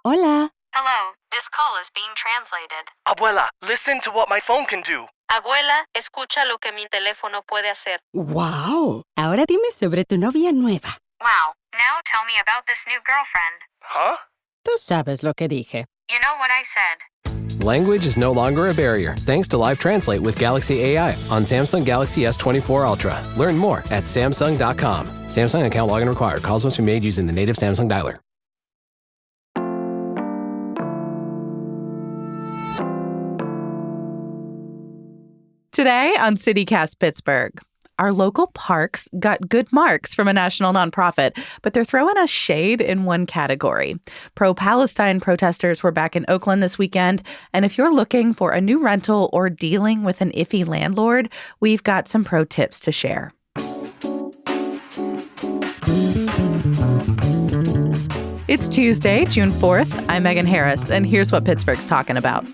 Hola. Hello, this call is being translated. Abuela, listen to what my phone can do. Abuela, escucha lo que mi teléfono puede hacer. ¡Wow! Ahora dime sobre tu novia nueva. Wow, now tell me about this new girlfriend. Huh? Tú sabes lo que dije. You know what I said. Language is no longer a barrier thanks to Live Translate with Galaxy AI on Samsung Galaxy S24 Ultra. Learn more at Samsung.com. Samsung account login required. Calls must be made using the native Samsung dialer. Today on CityCast Pittsburgh, our local parks got good marks from a national nonprofit, but they're throwing us shade in one category. Pro-Palestine protesters were back in Oakland this weekend, and if you're looking for a new rental or dealing with an iffy landlord, we've got some pro tips to share. It's Tuesday, June 4th. I'm Megan Harris, and here's what Pittsburgh's talking about.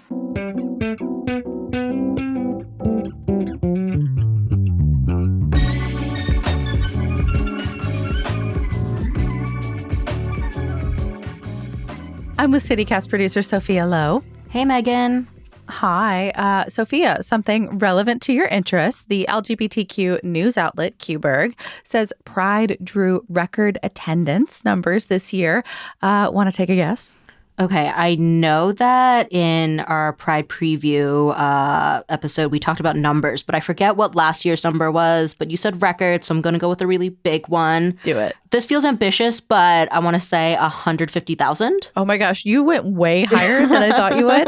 I'm with CityCast producer Sophia Lowe. Hey, Megan. Hi. Sophia, something relevant to your interests. The LGBTQ news outlet Qberg says Pride drew record attendance numbers this year. Want to take a guess? Okay, I know that in our Pride preview episode, we talked about numbers, but I forget what last year's number was. But you said record, so I'm going to go with a really big one. Do it. This feels ambitious, but I want to say 150,000. Oh my gosh, you went way higher than I thought you would.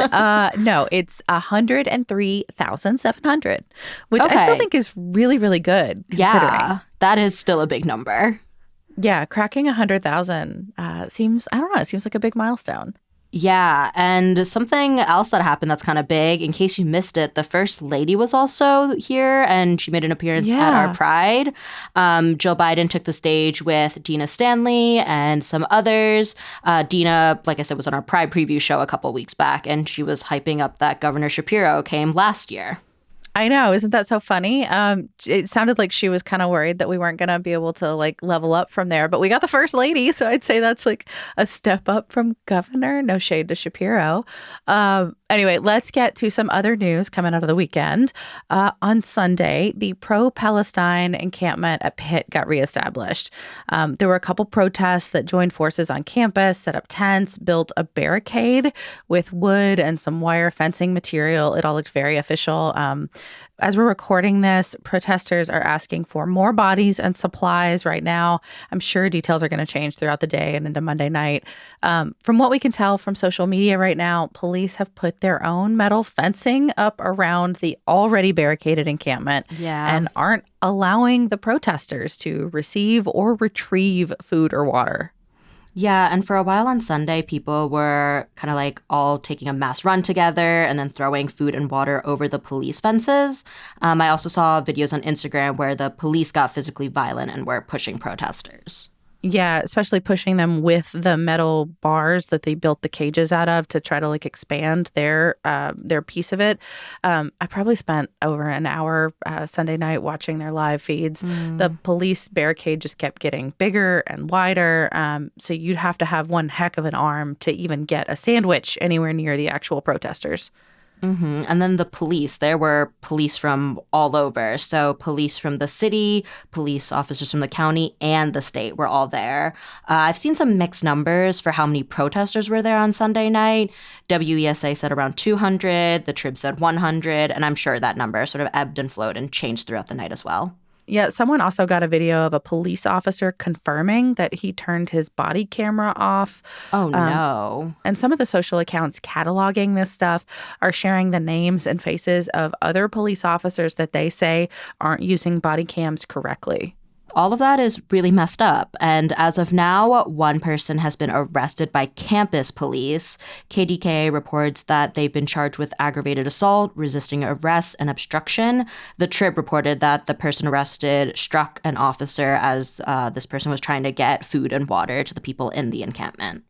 No, it's 103,700, which I still think is really, really good. Yeah, that is still a big number. Yeah, cracking 100,000 seems, I don't know, it seems like a big milestone. Yeah, and something else that happened that's kind of big, in case you missed it, the First Lady was also here, and she made an appearance at our Pride. Jill Biden took the stage with Dina Stanley and some others. Dina, like I said, was on our Pride preview show a couple weeks back, and she was hyping up that Governor Shapiro came last year. I know. Isn't that so funny? It sounded like she was kind of worried that we weren't going to be able to like level up from there. But we got the First Lady. So I'd say that's like a step up from Governor. No shade to Shapiro. Anyway, let's get to some other news coming out of the weekend. On Sunday, the pro-Palestine encampment at Pitt got reestablished. There were a couple protests that joined forces on campus, set up tents, built a barricade with wood and some wire fencing material. It all looked very official. As we're recording this, protesters are asking for more bodies and supplies right now. I'm sure details are going to change throughout the day and into Monday night. From what we can tell from social media right now, police have put their own metal fencing up around the already barricaded encampment and aren't allowing the protesters to receive or retrieve food or water. Yeah, and for a while on Sunday, people were kind of like all taking a mass run together and then throwing food and water over the police fences. I also saw videos on Instagram where the police got physically violent and were pushing protesters. Yeah, especially pushing them with the metal bars that they built the cages out of to try to like expand their piece of it. I probably spent over an hour Sunday night watching their live feeds. The police barricade just kept getting bigger and wider. So you'd have to have one heck of an arm to even get a sandwich anywhere near the actual protesters. Mm-hmm. And then the police, there were police from all over. So police from the city, police officers from the county, and the state were all there. I've seen some mixed numbers for how many protesters were there on Sunday night. WESA said around 200, the Trib said 100, and I'm sure that number sort of ebbed and flowed and changed throughout the night as well. Yeah, someone also got a video of a police officer confirming that he turned his body camera off. Oh, no. And some of the social accounts cataloging this stuff are sharing the names and faces of other police officers that they say aren't using body cams correctly. All of that is really messed up. And as of now, one person has been arrested by campus police. KDKA reports that they've been charged with aggravated assault, resisting arrest, and obstruction. The Trib reported that the person arrested struck an officer as this person was trying to get food and water to the people in the encampment.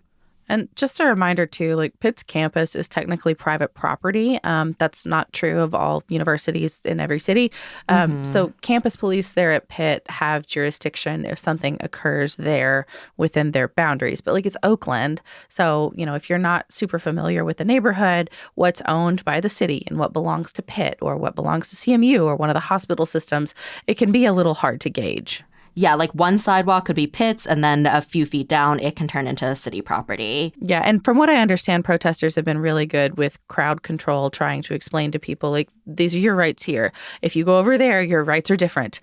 And just a reminder, too, like Pitt's campus is technically private property. That's not true of all universities in every city. So campus police there at Pitt have jurisdiction if something occurs there within their boundaries. But like it's Oakland. So, if you're not super familiar with the neighborhood, what's owned by the city and what belongs to Pitt or what belongs to CMU or one of the hospital systems, it can be a little hard to gauge. Yeah, like one sidewalk could be Pitt's, and then a few feet down, it can turn into city property. Yeah, and from what I understand, protesters have been really good with crowd control, trying to explain to people, like, these are your rights here. If you go over there, your rights are different.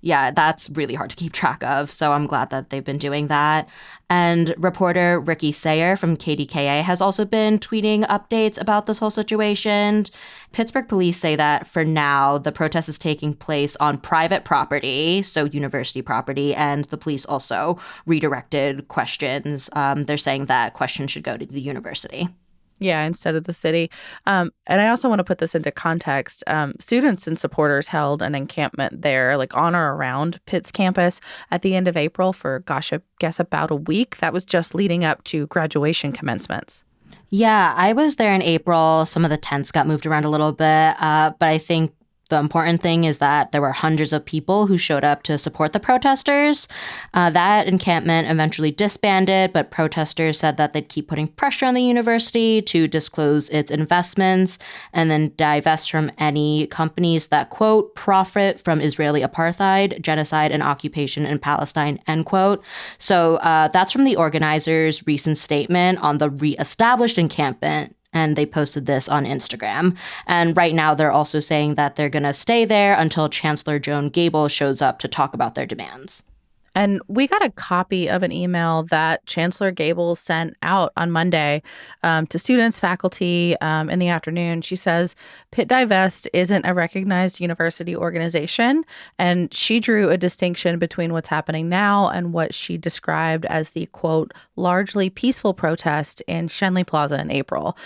Yeah, that's really hard to keep track of, so I'm glad that they've been doing that. And reporter Ricky Sayer from KDKA has also been tweeting updates about this whole situation. Pittsburgh police say that for now, the protest is taking place on private property, so university property, and the police also redirected questions. They're saying that questions should go to the university. Yeah, instead of the city. And I also want to put this into context. Students and supporters held an encampment there, like on or around Pitt's campus at the end of April for, I guess about a week. That was just leading up to graduation commencements. Yeah, I was there in April. Some of the tents got moved around a little bit, but I think the important thing is that there were hundreds of people who showed up to support the protesters. That encampment eventually disbanded, but protesters said that they'd keep putting pressure on the university to disclose its investments and then divest from any companies that, quote, profit from Israeli apartheid, genocide, and occupation in Palestine, end quote. So that's from the organizers' recent statement on the re-established encampment. And they posted this on Instagram. And right now, they're also saying that they're going to stay there until Chancellor Joan Gable shows up to talk about their demands. And we got a copy of an email that Chancellor Gable sent out on Monday to students, faculty in the afternoon. She says Pitt Divest isn't a recognized university organization, and she drew a distinction between what's happening now and what she described as the, quote, largely peaceful protest in Schenley Plaza in April,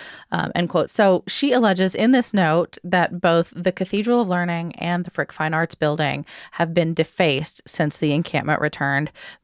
end quote. So she alleges in this note that both the Cathedral of Learning and the Frick Fine Arts Building have been defaced since the encampment returned.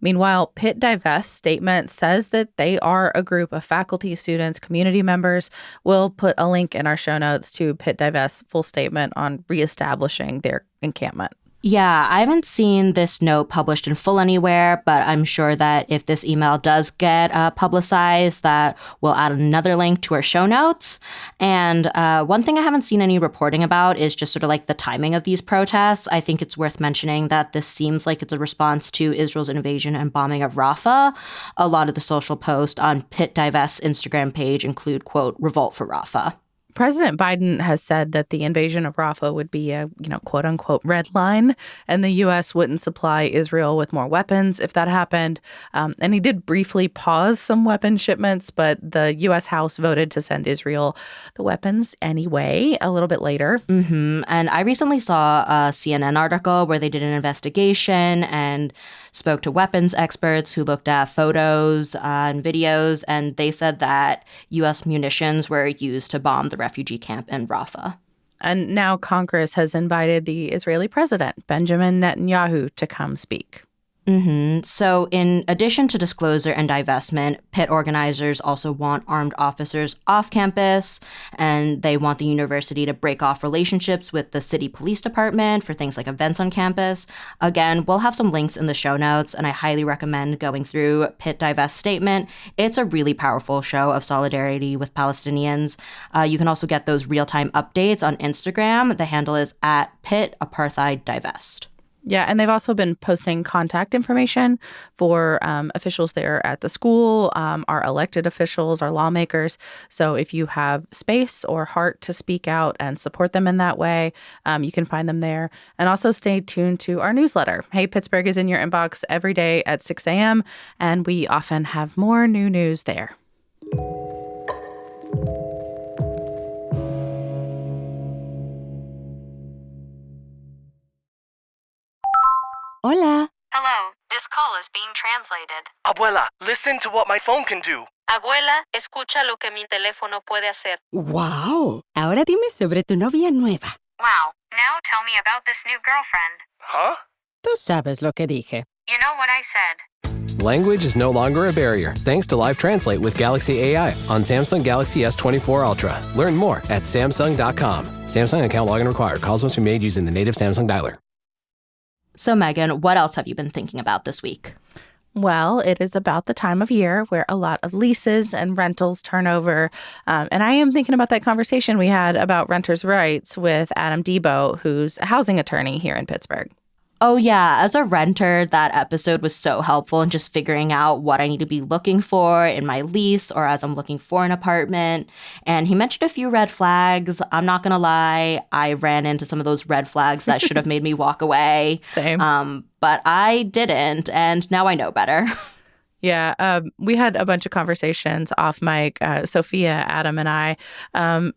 Meanwhile, Pitt Divest's statement says that they are a group of faculty, students, community members. We'll put a link in our show notes to Pitt Divest's full statement on reestablishing their encampment. Yeah, I haven't seen this note published in full anywhere, but I'm sure that if this email does get publicized, that we'll add another link to our show notes. And one thing I haven't seen any reporting about is just sort of like the timing of these protests. I think it's worth mentioning that this seems like it's a response to Israel's invasion and bombing of Rafah. A lot of the social posts on Pitt Divest's Instagram page include, quote, revolt for Rafah. President Biden has said that the invasion of Rafah would be a, quote unquote, red line, and the U.S. wouldn't supply Israel with more weapons if that happened. And he did briefly pause some weapon shipments, but the U.S. House voted to send Israel the weapons anyway a little bit later. And I recently saw a CNN article where they did an investigation and spoke to weapons experts who looked at photos and videos, and they said that U.S. munitions were used to bomb the refugee camp in Rafah. And now Congress has invited the Israeli president, Benjamin Netanyahu, to come speak. So in addition to disclosure and divestment, Pitt organizers also want armed officers off campus, and they want the university to break off relationships with the city police department for things like events on campus. Again, we'll have some links in the show notes, and I highly recommend going through Pitt Divest statement. It's a really powerful show of solidarity with Palestinians. You can also get those real-time updates on Instagram. The handle is @PittApartheidDivest. Yeah, and they've also been posting contact information for officials there at the school, our elected officials, our lawmakers. So if you have space or heart to speak out and support them in that way, you can find them there. And also stay tuned to our newsletter. Hey Pittsburgh is in your inbox every day at 6 a.m., and we often have more new news there. Hola. Hello, this call is being translated. Abuela, listen to what my phone can do. Abuela, escucha lo que mi teléfono puede hacer. ¡Wow! Ahora dime sobre tu novia nueva. Wow, now tell me about this new girlfriend. Huh? Tú sabes lo que dije. You know what I said. Language is no longer a barrier thanks to Live Translate with Galaxy AI on Samsung Galaxy S24 Ultra. Learn more at Samsung.com. Samsung account login required. Calls must be made using the native Samsung dialer. So, Megan, what else have you been thinking about this week? Well, it is about the time of year where a lot of leases and rentals turn over. And I am thinking about that conversation we had about renters' rights with Adam Debo, who's a housing attorney here in Pittsburgh. Oh, yeah. As a renter, that episode was so helpful in just figuring out what I need to be looking for in my lease or as I'm looking for an apartment. And he mentioned a few red flags. I'm not going to lie. I ran into some of those red flags that should have made me walk away. Same. But I didn't. And now I know better. Yeah, we had a bunch of conversations off mic, Sophia, Adam, and I.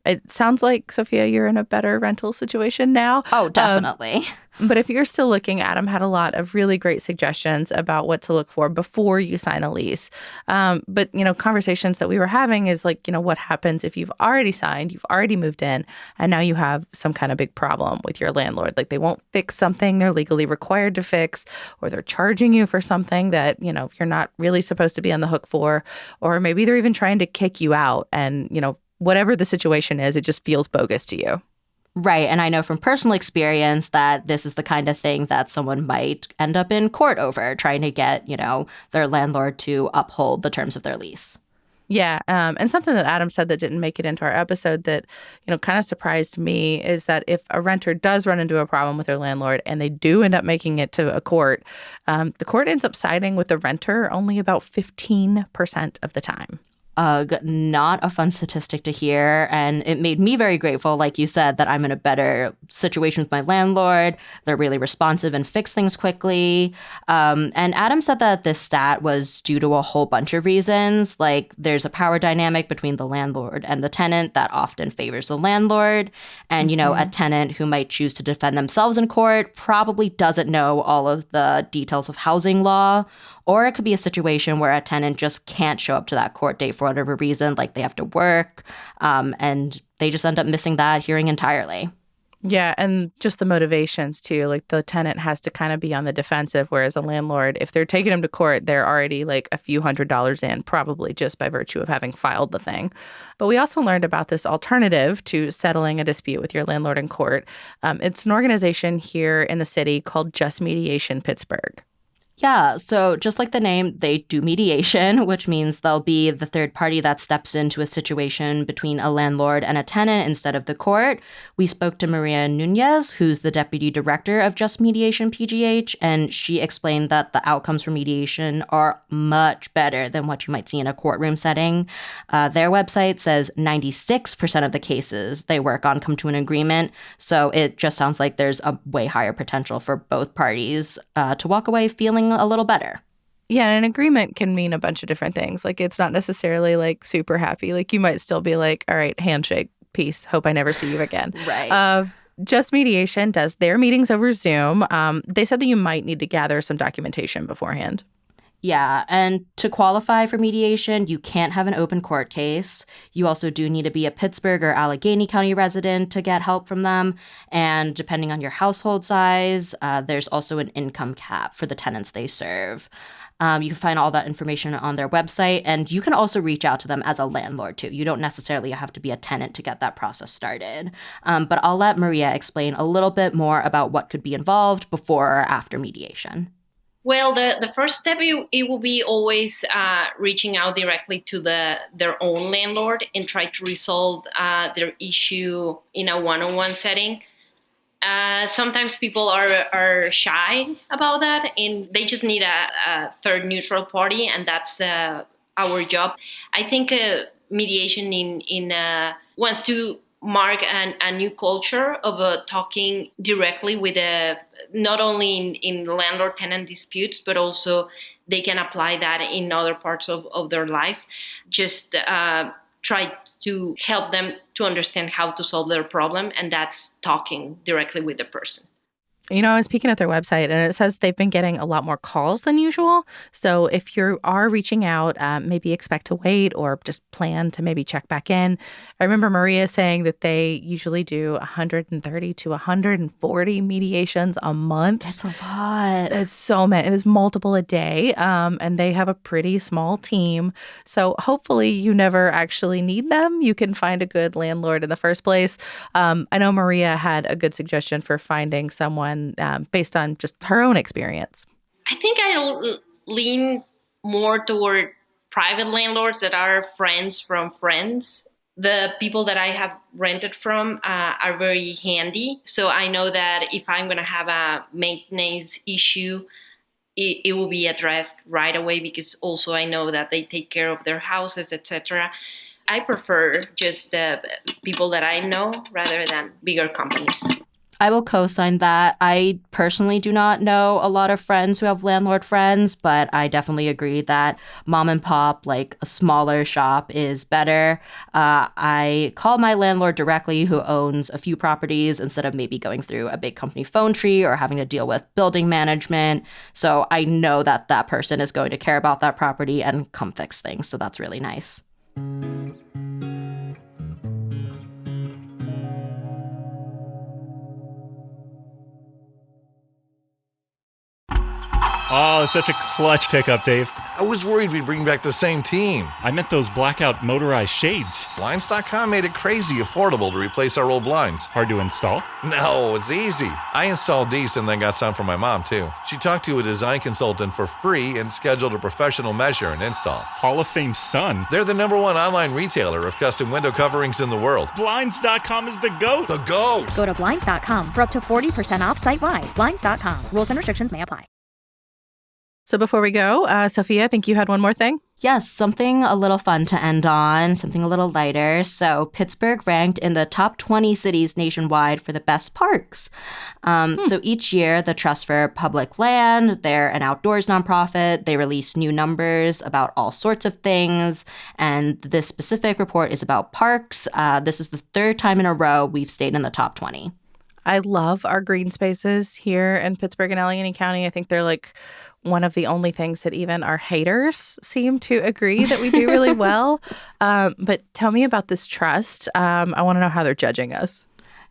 It sounds like, Sophia, you're in a better rental situation now. Oh, definitely. But if you're still looking, Adam had a lot of really great suggestions about what to look for before you sign a lease. But, conversations that we were having is like, what happens if you've already signed, you've already moved in, and now you have some kind of big problem with your landlord. Like they won't fix something they're legally required to fix, or they're charging you for something that, you're not really supposed to be on the hook for, or maybe they're even trying to kick you out. And, whatever the situation is, it just feels bogus to you. Right. And I know from personal experience that this is the kind of thing that someone might end up in court over, trying to get, their landlord to uphold the terms of their lease. Yeah. And something that Adam said that didn't make it into our episode that, kind of surprised me is that if a renter does run into a problem with their landlord and they do end up making it to a court, the court ends up siding with the renter only about 15% of the time. Not a fun statistic to hear. And it made me very grateful, like you said, that I'm in a better situation with my landlord. They're really responsive and fix things quickly. And Adam said that this stat was due to a whole bunch of reasons. Like there's a power dynamic between the landlord and the tenant that often favors the landlord. And, a tenant who might choose to defend themselves in court probably doesn't know all of the details of housing law. Or it could be a situation where a tenant just can't show up to that court date for whatever reason, like they have to work, and they just end up missing that hearing entirely. Yeah, and just the motivations too. Like the tenant has to kind of be on the defensive, whereas a landlord, if they're taking him to court, they're already like a few $100s in, probably just by virtue of having filed the thing. But we also learned about this alternative to settling a dispute with your landlord in court. It's an organization here in the city called Just Mediation Pittsburgh. Yeah, so just like the name, they do mediation, which means they'll be the third party that steps into a situation between a landlord and a tenant instead of the court. We spoke to Maria Nunez, who's the deputy director of Just Mediation PGH, and she explained that the outcomes for mediation are much better than what you might see in a courtroom setting. Their website says 96% of the cases they work on come to an agreement, so it just sounds like there's a way higher potential for both parties to walk away feeling a little better. Yeah, and an agreement can mean a bunch of different things. Like it's not necessarily like super happy. Like you might still be like, all right, handshake, peace, hope I never see you again. Right. Just Mediation does their meetings over Zoom. They said that you might need to gather some documentation beforehand. Yeah, and to qualify for mediation, you can't have an open court case. You also do need to be a Pittsburgh or Allegheny County resident to get help from them. And depending on your household size, there's also an income cap for the tenants they serve. You can find all that information on their website, and you can also reach out to them as a landlord, too. You don't necessarily have to be a tenant to get that process started. But I'll let Maria explain a little bit more about what could be involved before or after mediation. Well, the first step, it will be always reaching out directly to their own landlord and try to resolve their issue in a one-on-one setting. Sometimes people are shy about that, and they just need a third neutral party, and that's our job. I think mediation wants to mark a new culture of talking directly with not only in landlord-tenant disputes, but also they can apply that in other parts of their lives. Just try to help them to understand how to solve their problem, and that's talking directly with the person. I was peeking at their website, and it says they've been getting a lot more calls than usual. So if you are reaching out, maybe expect to wait or just plan to maybe check back in. I remember Maria saying that they usually do 130 to 140 mediations a month. That's a lot. It's so many. It is multiple a day, and they have a pretty small team. So hopefully you never actually need them. You can find a good landlord in the first place. I know Maria had a good suggestion for finding someone based on just her own experience. I think I lean more toward private landlords that are friends from friends. The people that I have rented from are very handy. So I know that if I'm going to have a maintenance issue, it will be addressed right away, because also I know that they take care of their houses, etc. I prefer just the people that I know rather than bigger companies. I will co-sign that. I personally do not know a lot of friends who have landlord friends, but I definitely agree that mom and pop, like a smaller shop, is better. I call my landlord directly, who owns a few properties, instead of maybe going through a big company phone tree or having to deal with building management. So I know that that person is going to care about that property and come fix things. So that's really nice. Oh, such a clutch pickup, Dave. I was worried we'd bring back the same team. I meant those blackout motorized shades. Blinds.com made it crazy affordable to replace our old blinds. Hard to install? No, it's easy. I installed these and then got some for my mom, too. She talked to a design consultant for free and scheduled a professional measure and install. Hall of Fame son. They're the #1 online retailer of custom window coverings in the world. Blinds.com is the GOAT. The GOAT! Go to Blinds.com for up to 40% off site-wide. Blinds.com. Rules and restrictions may apply. So before we go, Sophia, I think you had one more thing. Yes, something a little fun to end on, something a little lighter. So Pittsburgh ranked in the top 20 cities nationwide for the best parks. So each year, the Trust for Public Land, they're an outdoors nonprofit. They release new numbers about all sorts of things. And this specific report is about parks. This is the third time in a row we've stayed in the top 20. I love our green spaces here in Pittsburgh and Allegheny County. I think they're like one of the only things that even our haters seem to agree that we do really well. But tell me about this trust. I want to know how they're judging us.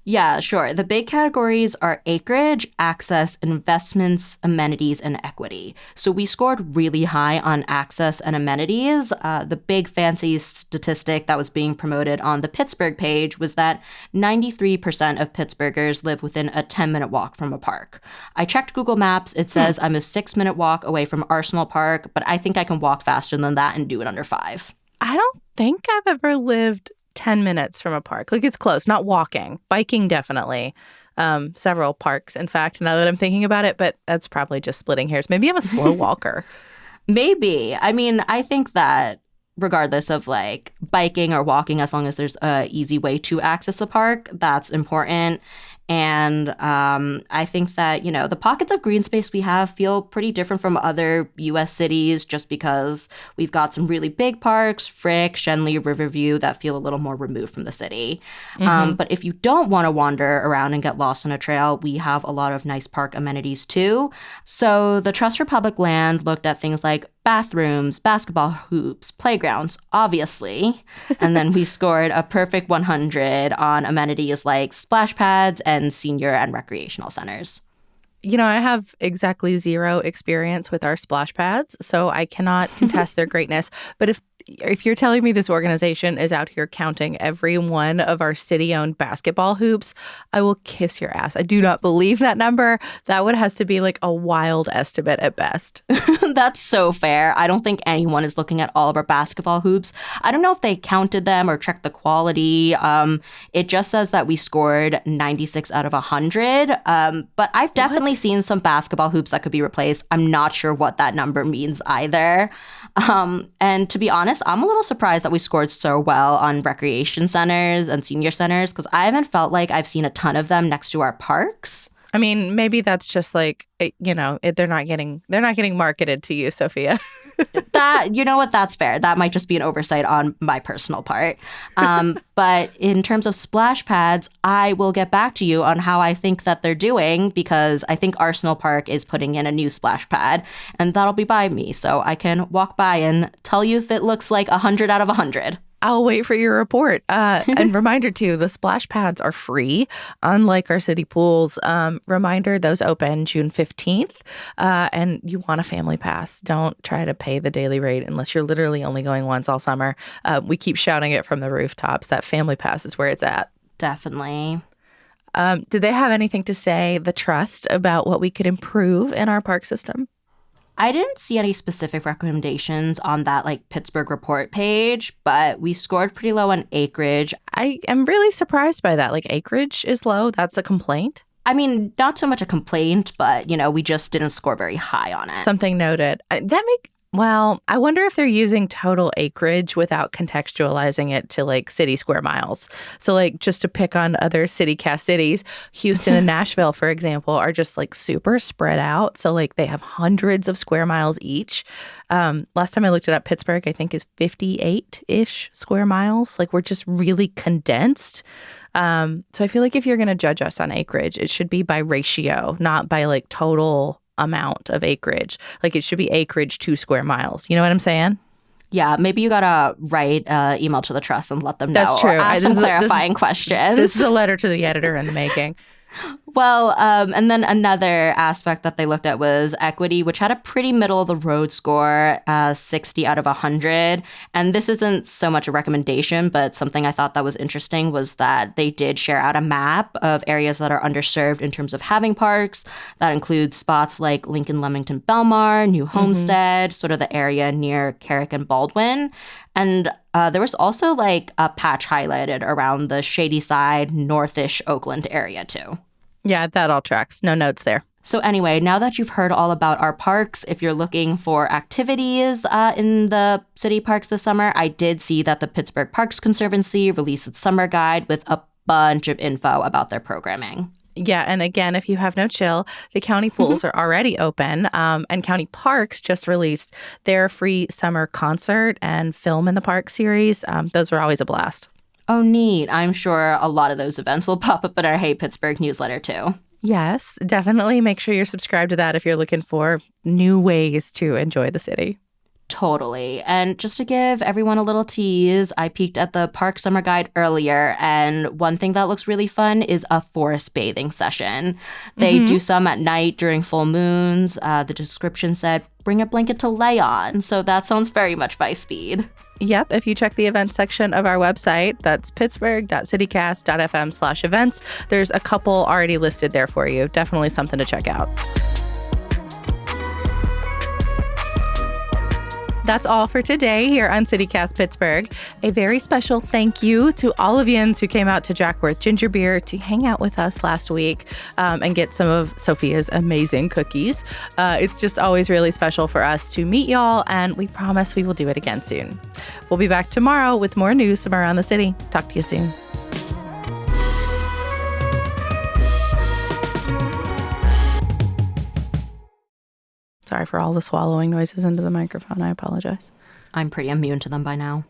Yeah, sure. The big categories are acreage, access, investments, amenities, and equity. So we scored really high on access and amenities. The big fancy statistic that was being promoted on the Pittsburgh page was that 93% of Pittsburghers live within a 10-minute walk from a park. I checked Google Maps. It says I'm a 6-minute walk away from Arsenal Park, but I think I can walk faster than that and do it under 5. I don't think I've ever lived 10 minutes from a park. Like, it's close, not walking. Biking, definitely. Several parks, in fact, now that I'm thinking about it, but that's probably just splitting hairs. Maybe I'm a slow walker. Maybe. I mean, I think that regardless of like biking or walking, as long as there's a easy way to access the park, that's important. And I think that, the pockets of green space we have feel pretty different from other U.S. cities just because we've got some really big parks, Frick, Shenley, Riverview, that feel a little more removed from the city. But if you don't want to wander around and get lost on a trail, we have a lot of nice park amenities too. So the Trust for Public Land looked at things like bathrooms, basketball hoops, playgrounds, obviously. And then we scored a perfect 100 on amenities like splash pads and senior and recreational centers. I have exactly 0 experience with our splash pads, so I cannot contest their greatness. But if you're telling me this organization is out here counting every one of our city-owned basketball hoops, I will kiss your ass. I do not believe that number. That one has to be like a wild estimate at best. That's so fair. I don't think anyone is looking at all of our basketball hoops. I don't know if they counted them or checked the quality. It just says that we scored 96 out of 100. But I've definitely seen some basketball hoops that could be replaced. I'm not sure what that number means either. And to be honest, I'm a little surprised that we scored so well on recreation centers and senior centers because I haven't felt like I've seen a ton of them next to our parks. I mean, maybe that's just like they're not getting marketed to you, Sophia. That, you know what, that's fair. That might just be an oversight on my personal part. But in terms of splash pads, I will get back to you on how I think that they're doing, because I think Arsenal Park is putting in a new splash pad, and that'll be by me, so I can walk by and tell you if it looks like 100 out of 100. I'll wait for your report. And reminder too, the splash pads are free, unlike our city pools. Reminder, those open June 15th. And you want a family pass. Don't try to pay the daily rate unless you're literally only going once all summer. We keep shouting it from the rooftops. That family pass is where it's at. Definitely. Did they have anything to say, the trust, about what we could improve in our park system? I didn't see any specific recommendations on that Pittsburgh report page, but we scored pretty low on acreage. I am really surprised by that. Acreage is low. That's a complaint. I mean, not so much a complaint, but, we just didn't score very high on it. Something noted. I wonder if they're using total acreage without contextualizing it to city square miles. So just to pick on other CityCast cities, Houston and Nashville, for example, are just super spread out. So they have hundreds of square miles each. Last time I looked it up, Pittsburgh, I think, is 58-ish square miles. We're just really condensed. So I feel if you're going to judge us on acreage, it should be by ratio, not by total amount of acreage. It should be acreage to square miles. You know what I'm saying? Yeah, maybe you gotta write email to the trust and let them know. That's true. Or ask some clarifying questions. This is a letter to the editor in the making. Well, and then another aspect that they looked at was equity, which had a pretty middle of the road score, 60 out of 100. And this isn't so much a recommendation, but something I thought that was interesting was that they did share out a map of areas that are underserved in terms of having parks. That includes spots like Lincoln, Leamington, Belmar, New Homestead, sort of the area near Carrick and Baldwin. And there was also a patch highlighted around the Shady Side, northish Oakland area too. Yeah, that all tracks. No notes there. So anyway, now that you've heard all about our parks, if you're looking for activities in the city parks this summer, I did see that the Pittsburgh Parks Conservancy released its summer guide with a bunch of info about their programming. Yeah, and again, if you have no chill, the county pools are already open, and county parks just released their free summer concert and film in the park series. Those are always a blast. Oh, neat. I'm sure a lot of those events will pop up in our Hey Pittsburgh newsletter too. Yes, definitely make sure you're subscribed to that if you're looking for new ways to enjoy the city. Totally. And just to give everyone a little tease, I peeked at the Park Summer Guide earlier, and one thing that looks really fun is a forest bathing session. They do some at night during full moons. The description said, bring a blanket to lay on. So that sounds very much my speed. Yep. If you check the events section of our website, that's pittsburgh.citycast.fm/events. There's a couple already listed there for you. Definitely something to check out. That's all for today here on CityCast Pittsburgh. A very special thank you to all of yins who came out to Jackworth Ginger Beer to hang out with us last week and get some of Sophia's amazing cookies. It's just always really special for us to meet y'all, and we promise we will do it again soon. We'll be back tomorrow with more news from around the city. Talk to you soon. Sorry for all the swallowing noises into the microphone. I apologize. I'm pretty immune to them by now.